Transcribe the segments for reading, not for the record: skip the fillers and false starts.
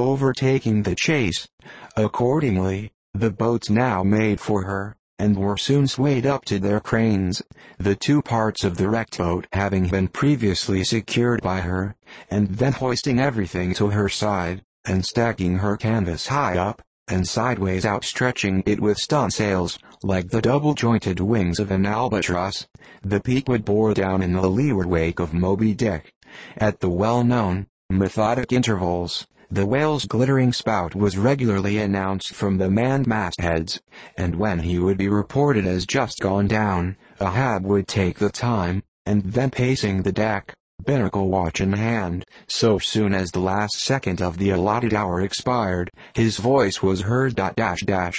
overtaking the chase. Accordingly, the boats now made for her, and were soon swayed up to their cranes, the two parts of the wrecked boat having been previously secured by her, and then hoisting everything to her side, and stacking her canvas high up, and sideways outstretching it with stunsails, like the double-jointed wings of an albatross. The Pequod bore down in the leeward wake of Moby-Dick. At the well-known, methodic intervals, the whale's glittering spout was regularly announced from the manned mastheads, and when he would be reported as just gone down, Ahab would take the time, and then pacing the deck, binnacle-watch in hand, so soon as the last second of the allotted hour expired, his voice was heard: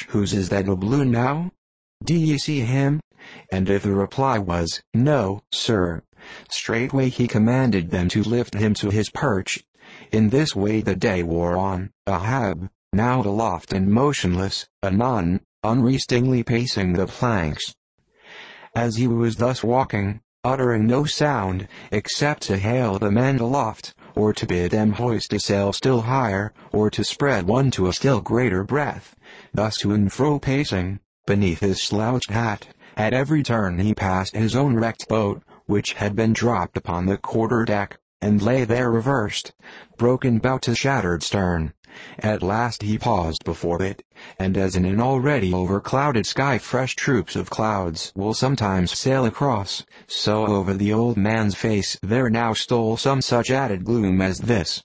"Whose is that doubloon now? D'ye see him?" And if the reply was, "No, sir," straightway he commanded them to lift him to his perch. In this way the day wore on, Ahab, now aloft and motionless, anon, unrestingly pacing the planks. As he was thus walking, uttering no sound, except to hail the men aloft, or to bid them hoist a sail still higher, or to spread one to a still greater breadth, thus to and fro pacing, beneath his slouched hat, at every turn he passed his own wrecked boat, which had been dropped upon the quarter-deck, and lay there reversed, broken bow to shattered stern. At last he paused before it, and as in an already overclouded sky fresh troops of clouds will sometimes sail across, so over the old man's face there now stole some such added gloom as this.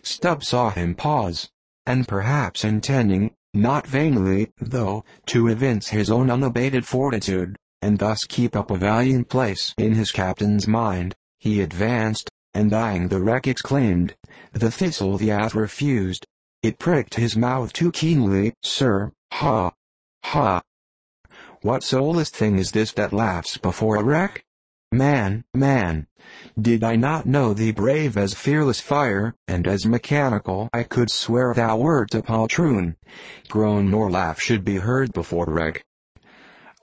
Stubb saw him pause, and perhaps intending, not vainly, though, to evince his own unabated fortitude, and thus keep up a valiant place in his captain's mind, he advanced, and eyeing the wreck exclaimed, "The thistle the hath refused." It pricked his mouth too keenly, "Sir, ha! Ha! What soulless thing is this that laughs before a wreck? Man, did I not know thee brave as fearless fire, and as mechanical I could swear thou wert a poltroon. Groan nor laugh should be heard before wreck."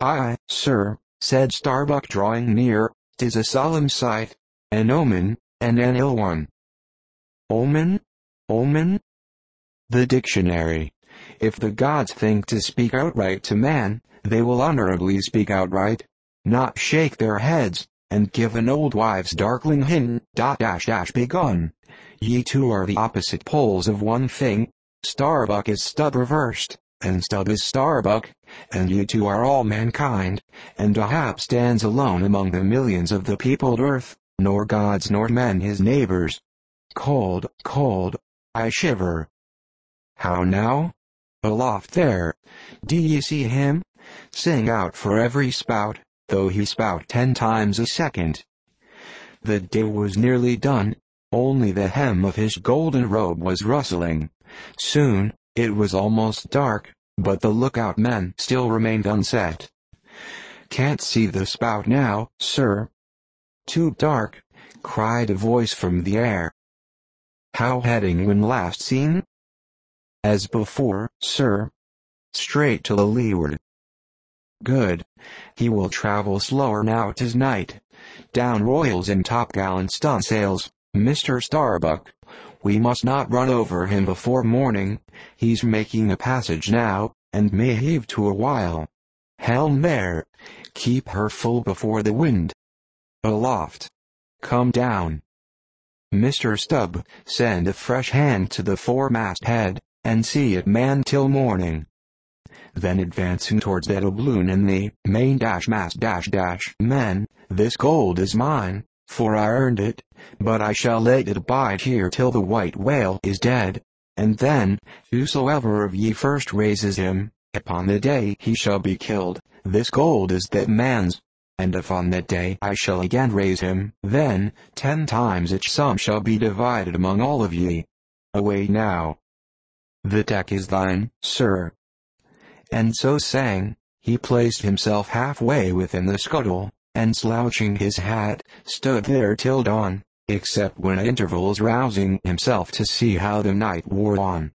"Aye, sir," said Starbuck drawing near, "'tis a solemn sight, an omen, and an ill one." Omen? Omen? The dictionary. If the gods think to speak outright to man, they will honorably speak outright, not shake their heads, and give an old wives' darkling hint. Begun. Ye two are the opposite poles of one thing. Starbuck is Stubb reversed, and Stubb is Starbuck, and ye two are all mankind, and Ahab stands alone among the millions of the peopled earth, nor gods nor men his neighbors. Cold, I shiver. How now? Aloft there. D'ye see him? Sing out for every spout, though he spout 10 times a second. The day was nearly done, only the hem of his golden robe was rustling. Soon, it was almost dark, but the lookout men still remained unset. "Can't see the spout now, sir." "Too dark," cried a voice from the air. "How heading when last seen?" "As before, sir. Straight to the leeward." "Good. He will travel slower now 'tis night. Down royals and topgallant stunsails, Mr. Starbuck. We must not run over him before morning. He's making a passage now, and may heave to a while. Helm there. Keep her full before the wind. Aloft. Come down. Mr. Stubb, send a fresh hand to the foremast head, and see it manned till morning." Then advancing towards that doubloon in the main-mast, "Men, this gold is mine, for I earned it, but I shall let it abide here till the white whale is dead, and then, whosoever of ye first raises him, upon the day he shall be killed. This gold is that man's. And if on that day I shall again raise him, then 10 times its sum shall be divided among all of ye. Away now. The deck is thine, sir." And so saying, he placed himself halfway within the scuttle, and slouching his hat, stood there till dawn, except when at intervals rousing himself to see how the night wore on.